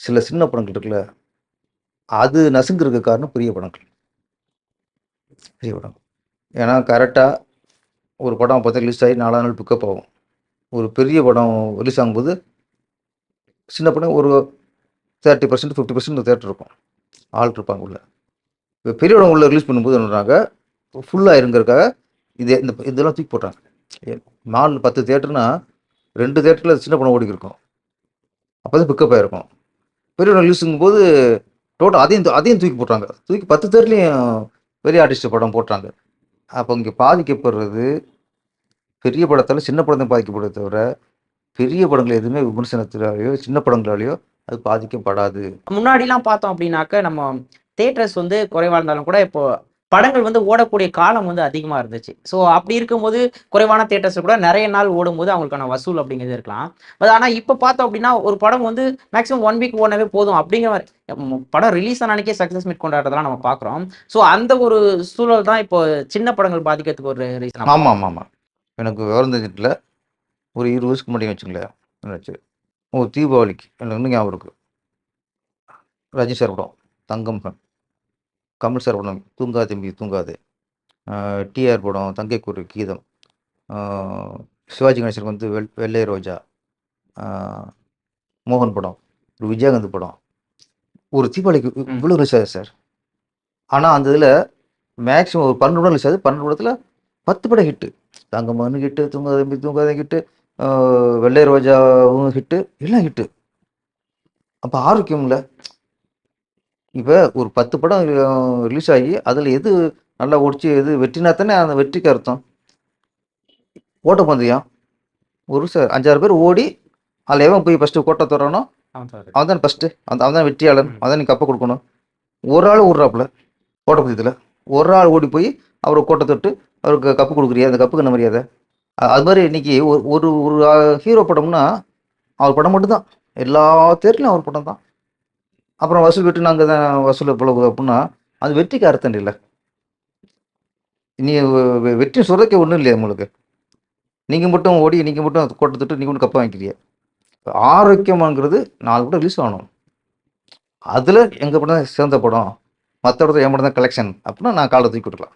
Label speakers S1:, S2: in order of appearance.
S1: சில சின்ன படங்கள் இருக்குல்ல, அது நசுங்குறதுக்கு காரணம் பெரிய படங்கள். பெரிய படம். ஏன்னா கரெக்ட்டா ஒரு படம் பார்த்தா ரிலீஸ் ஆகி 4 நாள் பிக்கப் ஆகும். ஒரு பெரிய படம் ரிலீஸ் ஆகும்போது, சின்ன படம் ஒரு 30% 50% தியேட்டர் இருக்கும். ஆள் இருப்பாங்க உள்ள. இப்ப பெரிய படம் உள்ள ரிலீஸ் பண்ணும்போது என்ன பண்றாங்க, ஃபுல் ஆயிருங்கிறதுக்காக இதெல்லாம் தூக்கி போட்டாங்க. எ நாலு 10 தியேட்டர்னா 2 தியேட்டர்ல சின்ன படம் ஓடிக்கிருக்கும். அப்பதான் பிக்கப் ஆயிருக்கும். பெரிய படம் ரிலீஸுங்கும்போது டோட்டல் அதையும் தூக்கி போட்டாங்க. தூக்கி 10 தியேட்டர்லயும் பெரிய ஆர்டிஸ்ட் படம் போட்டாங்க. அப்ப இங்க பாதிக்கப்படுறது பெரிய படத்தால சின்ன படம் தான் பாதிக்கப்படுதே தவிர, பெரிய படங்கள் எதுவுமே விமர்சனத்தினாலயோ, சின்ன படங்களாலயோ அது பாதிக்கப்படாது.
S2: முன்னாடிலாம் பார்த்தோம் அப்படின்னாக்க, நம்ம தியேட்டர்ஸ் வந்து குறைவா இருந்தாலும் கூட, இப்போ படங்கள் வந்து ஓடக்கூடிய காலம் வந்து அதிகமா இருந்துச்சு. ஸோ அப்படி இருக்கும்போது, குறைவான தியேட்டர்ஸ்ல கூட நெறைய நாள் ஓடும்போது அவங்களுக்கான வசூல் அப்படிங்கிறது இருக்கலாம். ஆனா இப்ப பார்த்தோம் அப்படின்னா, ஒரு படம் வந்து மேக்ஸிமம் 1 வீக் ஓடுனாவே போதும் அப்படிங்கிற மாரி படம் ரிலீஸ் ஆன அன்னைக்கே சக்சஸ் மீட் கொண்டாடுறதெல்லாம் நம்ம பார்க்குறோம். ஸோ அந்த ஒரு சூழல் தான் இப்போ சின்ன படங்கள் பாதிக்கிறதுக்கு ஒரு ரீசனா?
S1: ஆமாமாமா. எனக்கு விவரம் தெரிஞ்சுட்டுல ஒரு 20 வருஷத்துக்கு முன்னாடி வச்சுங்களேன். என்னாச்சு, ஒரு தீபாவளிக்கு எனக்கு இன்னும் ஞாபகம் இருக்கு. ரஜினி சார் படம் தங்கமகன், கமல் சார் படம் தூங்காதே தம்பி தூங்காதே, டிஆர் படம் தங்கைக்கு ஒரு கீதம், ஆ சிவாஜி கணேசனுக்கு வந்து வெள்ளை ரோஜா, ஆ மோகன் படம், ஒரு விஜயகாந்த் படம். ஒரு தீபாவளிக்கு இவ்வளோ ரிலீஸ் ஆகுது சார். ஆனா அந்த இதில மேக்ஸிமம் ஒரு 12 படம் ரிலீஸ் ஆகுது. 12 படத்துல 10 படம் ஹிட்டு. தங்கமகன் ஹிட்டு, தூங்காத தம்பி தூங்காதே ஹிட்டு, ஆ வெள்ளை ரோஜாவும் ஹிட்டு, எல்லாம் ஹிட்டு. அப்ப ஆரோக்கியம் இல்ல. இப்ப ஒரு 10 படம் ரிலீஸ் ஆகி, அதுல எது நல்லா ஓடுச்சு, எது வெற்றினா தானே அந்த வெற்றிக்கு அர்த்தம். ஓட்டப்பந்தயம். ஒரு 5, 6 பேர் ஓடி, அதுல எவன் போய் ஃபர்ஸ்ட்டு கோட்ட தொடுறானோ, அவன் தான் ஃபர்ஸ்ட்டு. அவன் தான் வெற்றியாளன். அவன் தான் நீ கப்ப குடுக்கணும். ஒரு ஆள் ஓடுறாப்புல ஓட்டப்பந்தயத்துல. ஒரு ஆள் ஓடி போய் அவரு கோட்ட தொட்டு, அவருக்கு கப்பு குடுக்குறியா? அந்த கப்புக்கு என்ன மரியாதை? அது மாரி இன்னைக்கு ஒரு ஒரு ஹீரோ படம்னா, அவர் படம் மட்டும் தான். எல்லா தியேட்டர்லயும் அவர் படம் தான். அப்புறம் வசூல் பெற்று நாங்க தான் வசூல் இவ்வளவு அப்புட்ன்னா, அது வெற்றிக்கு அர்த்தம் இல்லைல்ல. நீ வெற்றி சொல்றதுக்கே ஒண்ணும் இல்லையே உங்களுக்கு. நீங்க மட்டும் ஓடி, நீங்க மட்டும் கோட்ட தொட்டு, நீங்க மட்டும் கப்ப வாங்கிக்கிறீங்க. ஆரோக்கியமாங்கிறது 4 படம் ரிலீஸ் ஆகணும். அதுல எங்க படம் தான் சிறந்த படம். மத்த படத்துல என் படம் தான் கலெக்ஷன் அப்புட்ன்னா நான் கால தூக்கி விட்டுறலாம்.